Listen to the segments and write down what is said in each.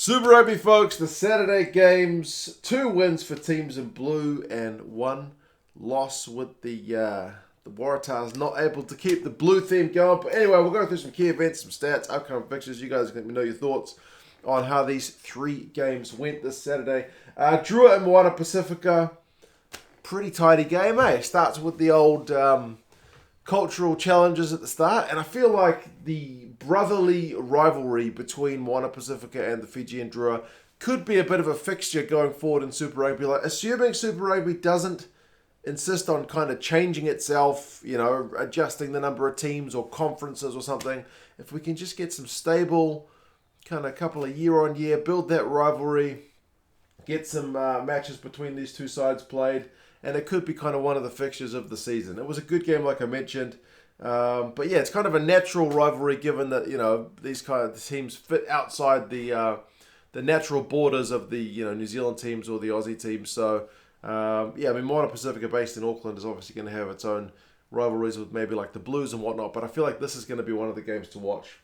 Super Rugby, folks. The Saturday games. 2 wins for teams in blue and 1 loss with the Waratahs not able to keep the blue theme going. But anyway, we'll go through some key events, some stats, upcoming fixtures. You guys let me know your thoughts on how these 3 games went this Saturday. Drua and Moana, Pasifika. Pretty tidy game, eh? Starts with the old cultural challenges at the start, and I feel like the brotherly rivalry between Moana, Pasifika and the Fijian Drua could be a bit of a fixture going forward in Super Rugby. Like, assuming Super Rugby doesn't insist on kind of changing itself, you know, adjusting the number of teams or conferences or something. If we can just get some stable, kind of couple of year on year, build that rivalry, get some matches between these two sides played, and it could be kind of one of the fixtures of the season. It was a good game, like I mentioned. But yeah, it's kind of a natural rivalry given that, you know, these kind of teams fit outside the natural borders of the, you know, New Zealand teams or the Aussie teams. So, yeah, I mean, Moana Pasifika based in Auckland is obviously going to have its own rivalries with maybe like the Blues and whatnot. But I feel like this is going to be one of the games to watch.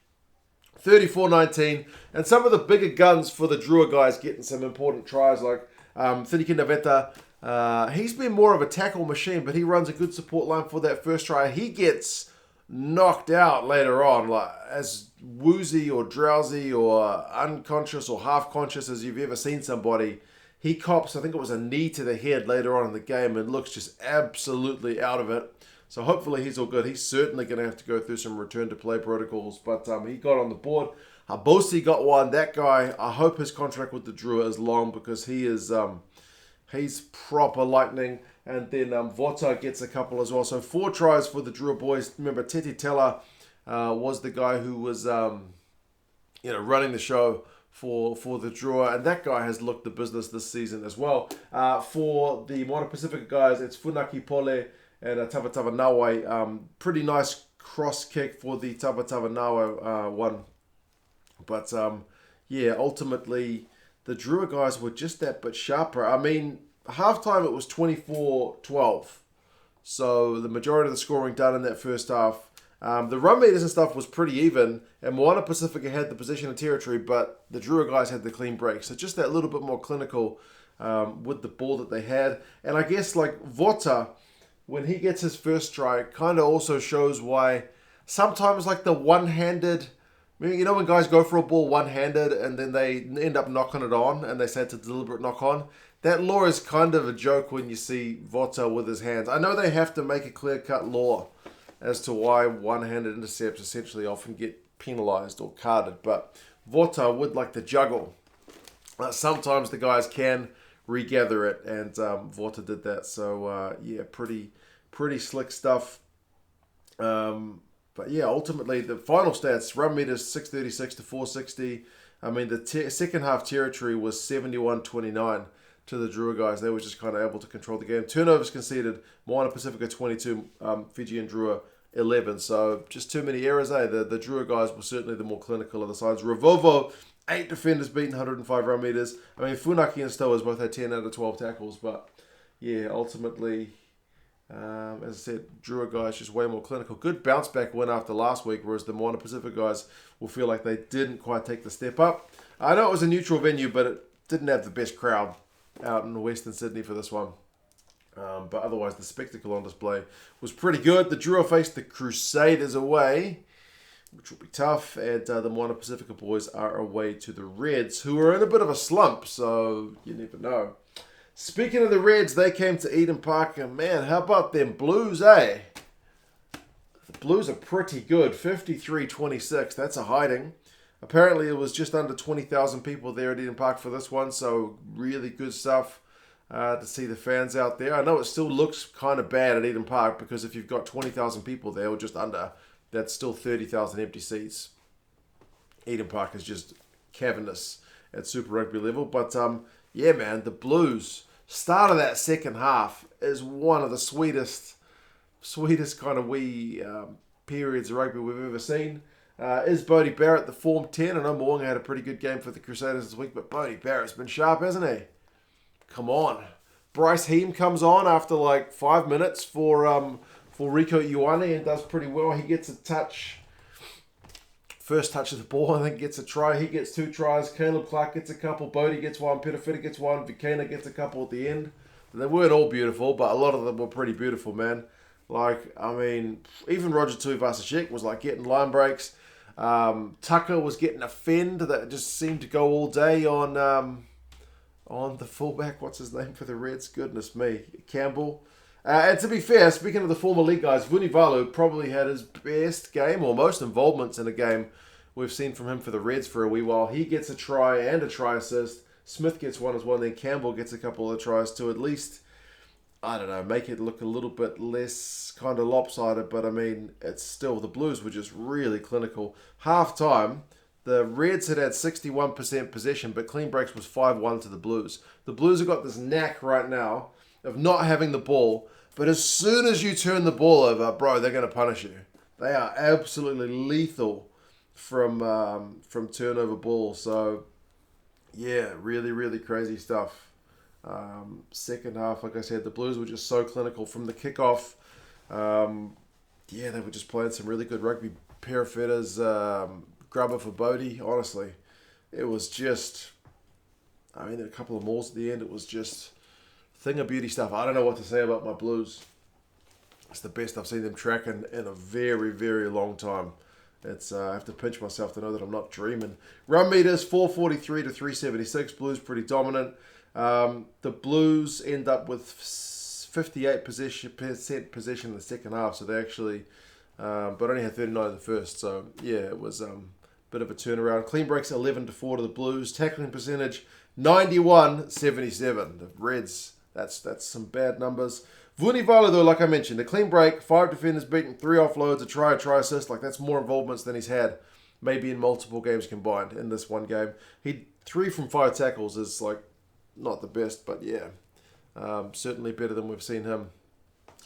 34-19. And some of the bigger guns for the Drua guys getting some important tries, like Fijian Naveta. He's been more of a tackle machine, but he runs a good support line for that first try. He gets knocked out later on, like as woozy or drowsy or unconscious or half conscious as you've ever seen somebody. He cops, I think it was a knee to the head later on in the game, and looks just absolutely out of it. So hopefully he's all good. He's certainly going to have to go through some return to play protocols, but he got on the board. Habosi got one. That guy, I hope his contract with the Drua is long because he is he's proper lightning. And then WARvHUR gets a couple as well. So 4 tries for the Drua boys. Remember, Teti Tela was the guy who was running the show for the Drua, and that guy has looked the business this season as well. For the Moana Pasifika guys, it's Funaki Pole and Tavatava Nawe. Pretty nice cross kick for the Tavatava Nawe one. But yeah, ultimately the Drua guys were just that bit sharper. I mean, halftime it was 24-12. So the majority of the scoring done in that first half. The run meters and stuff was pretty even, and Moana Pasifika had the possession of territory, but the Drua guys had the clean break. So just that little bit more clinical with the ball that they had. And I guess like WARvHUR, when he gets his first strike, kind of also shows why sometimes like the one-handed, you know when guys go for a ball one-handed and then they end up knocking it on and they say it's a deliberate knock-on? That law is kind of a joke when you see WARvHUR with his hands. I know they have to make a clear-cut law as to why one-handed intercepts essentially often get penalised or carded, but WARvHUR would like to juggle. Sometimes the guys can regather it, and WARvHUR did that. So yeah, pretty slick stuff. But yeah, ultimately the final stats: run meters 636 to 460. I mean, the second half territory was 71-29 to the Drua guys. They were just kind of able to control the game. Turnovers conceded: Moana Pasifika 22, Fijian Drua 11. So just too many errors, eh? The Drua guys were certainly the more clinical of the sides. Revovo, 8 defenders beaten, 105 run meters. I mean, Funaki and Stoas both had 10 out of 12 tackles, but yeah, ultimately, as I said, Drua guys just way more clinical. Good bounce back win after last week, whereas the Moana Pasifika guys will feel like they didn't quite take the step up. I know it was a neutral venue, but it didn't have the best crowd out in Western Sydney for this one. But otherwise, the spectacle on display was pretty good. The Drua faced the Crusaders away, which will be tough. And the Moana Pasifika boys are away to the Reds, who are in a bit of a slump, so you never know. Speaking of the Reds, they came to Eden Park, and man, how about them Blues, eh? The Blues are pretty good, 53-26. That's a hiding. Apparently, it was just under 20,000 people there at Eden Park for this one, so really good stuff to see the fans out there. I know it still looks kind of bad at Eden Park because if you've got 20,000 people there or just under, that's still 30,000 empty seats. Eden Park is just cavernous at Super Rugby level. But yeah, man, the Blues, start of that second half is one of the sweetest kind of wee periods of rugby we've ever seen. Is Bodie Barrett the form 10? I know Moana had a pretty good game for the Crusaders this week, but Bodie Barrett's been sharp, hasn't he? Come on. Bryce Heem comes on after like 5 minutes for Rico Ioane and does pretty well. He gets a touch first touch of the ball, I think, gets a try. He gets 2 tries. Caleb Clark gets a couple. Bodie gets 1. Pasifika gets 1. Vikana gets a couple at the end. They weren't all beautiful, but a lot of them were pretty beautiful, man. Like, I mean, even Roger Tuivasa-Sheck was like getting line breaks. Tucker was getting a fend that just seemed to go all day on the fullback. What's his name for the Reds? Goodness me. Campbell. And to be fair, speaking of the former league guys, Vunivalu probably had his best game or most involvements in a game we've seen from him for the Reds for a wee while. He gets a try and a try assist. Smith gets 1 as well. And then Campbell gets a couple of tries to at least, I don't know, make it look a little bit less kind of lopsided. But I mean, it's still, the Blues were just really clinical. Half time, the Reds had 61% possession, but clean breaks was 5-1 to the Blues. The Blues have got this knack right now of not having the ball, but as soon as you turn the ball over, bro, they're going to punish you. They are absolutely lethal from turnover ball. So, yeah, really, really crazy stuff. Second half, like I said, the Blues were just so clinical from the kickoff. They were just playing some really good rugby. Parafetta's grubber for Bodie, honestly. It was just, I mean, a couple of mauls at the end. It was just thing of beauty stuff. I don't know what to say about my Blues. It's the best I've seen them track in a very, very long time. It's I have to pinch myself to know that I'm not dreaming. Run meters, 443 to 376. Blues pretty dominant. The Blues end up with 58% possession in the second half, so they actually, but only had 39 in the first. So yeah, it was a bit of a turnaround. Clean breaks 11 to 4 to the Blues. Tackling percentage 91-77. The Reds. That's some bad numbers. Vunivalu, though, like I mentioned, a clean break, 5 defenders beaten, 3 offloads, a try assist. Like, that's more involvements than he's had, maybe in multiple games combined in this one game. 3 from 5 tackles is, like, not the best, but yeah, certainly better than we've seen him.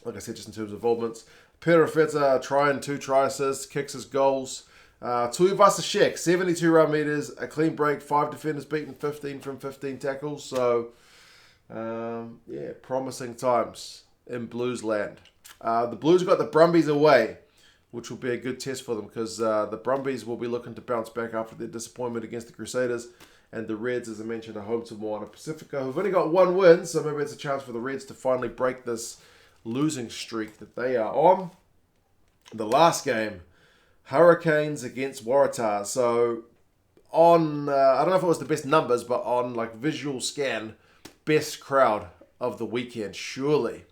Like I said, just in terms of involvements. Perafeta, try and 2 try assists, kicks his goals. Tuivasa-Sheck, 72 run meters, a clean break, 5 defenders beaten, 15 from 15 tackles. So, promising times in Blues land. The Blues have got the Brumbies away, which will be a good test for them because the Brumbies will be looking to bounce back after their disappointment against the Crusaders. And the Reds, as I mentioned, are home to Moana Pasifika, who've only got 1 win, so maybe it's a chance for the Reds to finally break this losing streak that they are on. The last game, Hurricanes against Waratahs. So on, I don't know if it was the best numbers, but on like visual scan, best crowd of the weekend, surely.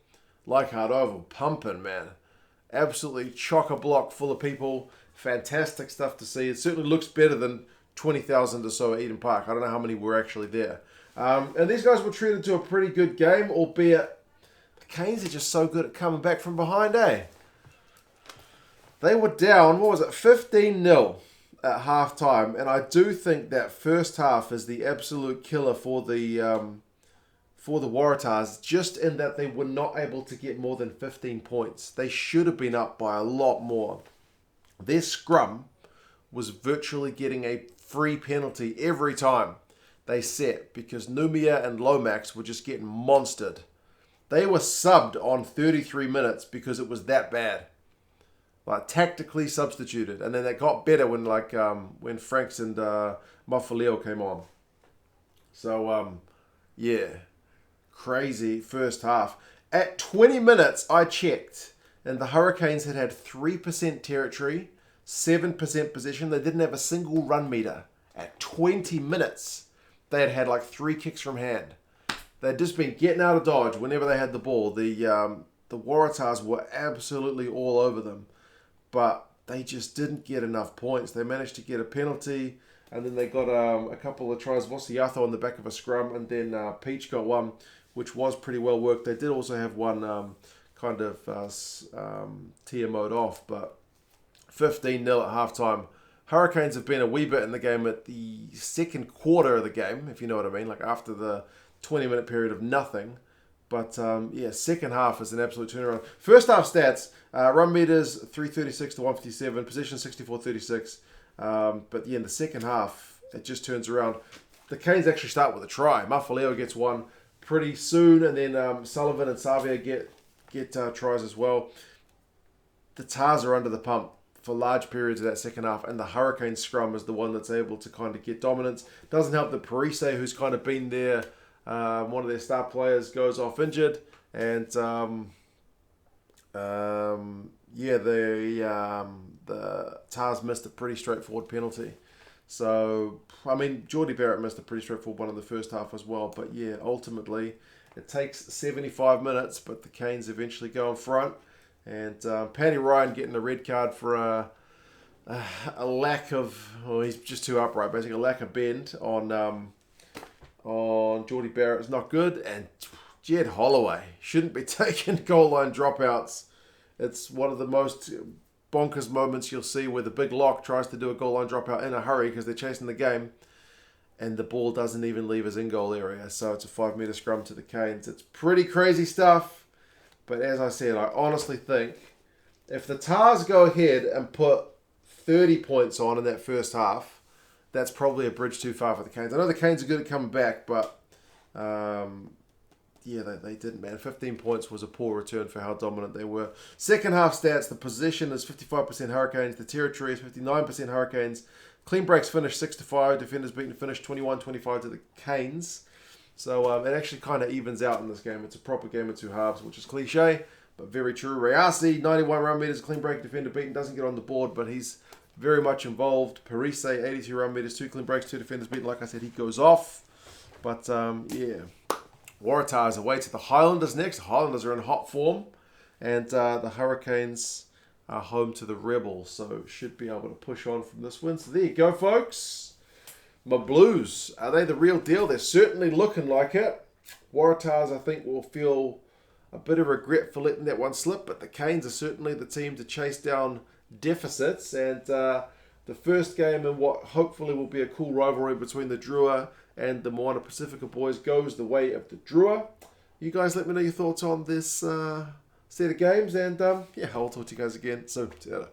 Leichhardt Oval, pumping, man. Absolutely chock-a-block full of people. Fantastic stuff to see. It certainly looks better than 20,000 or so at Eden Park. I don't know how many were actually there. And these guys were treated to a pretty good game, albeit the Canes are just so good at coming back from behind, eh? They were down, 15-0 at half-time. And I do think that first half is the absolute killer for the Waratahs, just in that they were not able to get more than 15 points. They should have been up by a lot more. Their scrum was virtually getting a free penalty every time they set because Numia and Lomax were just getting monstered. They were subbed on 33 minutes because it was that bad. Like, tactically substituted. And then they got better when Franks and Mafaleo came on. So, crazy first half. At 20 minutes, I checked, and the Hurricanes had 3% territory, 7% possession. They didn't have a single run meter. At 20 minutes, they had like 3 kicks from hand. They'd just been getting out of dodge whenever they had the ball. The Waratahs were absolutely all over them, but they just didn't get enough points. They managed to get a penalty, and then they got a couple of tries. Vosiato on the back of a scrum, and then Peach got one, which was pretty well worked. They did also have one TMO'd off, but 15-0 at halftime. Hurricanes have been a wee bit in the game at the second quarter of the game, if you know what I mean, like after the 20-minute period of nothing. But, second half is an absolute turnaround. First half stats, run meters 336 to 157, possession 64-36. But, in the second half, it just turns around. The Canes actually start with a try. Mafaleo gets one pretty soon, and then Sullivan and Savia get tries as well. The Tars are under the pump. for large periods of that second half, and the Hurricane scrum is the one that's able to kind of get dominance. Doesn't help that Parise, who's kind of been there, one of their star players, goes off injured, and yeah, the Tars missed a pretty straightforward penalty. So, I mean, Jordie Barrett missed a pretty straightforward one in the first half as well. But yeah, ultimately, it takes 75 minutes, but the Canes eventually go in front. And Paddy Ryan getting a red card for a lack of, well, he's just too upright, basically a lack of bend on Jordie Barrett is not good. And Jed Holloway shouldn't be taking goal line dropouts. It's one of the most bonkers moments you'll see where the big lock tries to do a goal line dropout in a hurry because they're chasing the game, and the ball doesn't even leave his in-goal area. So it's a 5-metre scrum to the Canes. It's pretty crazy stuff. But as I said, I honestly think if the Tars go ahead and put 30 points on in that first half, that's probably a bridge too far for the Canes. I know the Canes are good at coming back, but yeah, they didn't, man. 15 points was a poor return for how dominant they were. Second half stats, the possession is 55% Hurricanes. The territory is 59% Hurricanes. Clean breaks finished 6-5. Defenders beaten finished 21-25 to the Canes. So it actually kind of evens out in this game. It's a proper game of two halves, which is cliche, but very true. Reasi, 91 run meters, clean break, defender beaten. Doesn't get on the board, but he's very much involved. Parise, 82 run meters, 2 clean breaks, 2 defenders beaten. Like I said, he goes off. But yeah. Waratahs away to the Highlanders next. The Highlanders are in hot form. And the Hurricanes are home to the Rebels. So should be able to push on from this win. So there you go, folks. My Blues. Are they the real deal? They're certainly looking like it. Waratahs, I think, will feel a bit of regret for letting that one slip. But the Canes are certainly the team to chase down deficits. And the first game in what hopefully will be a cool rivalry between the Drua and the Moana Pasifika boys goes the way of the Drua. You guys let me know your thoughts on this set of games, and yeah, I'll talk to you guys again soon. See you later.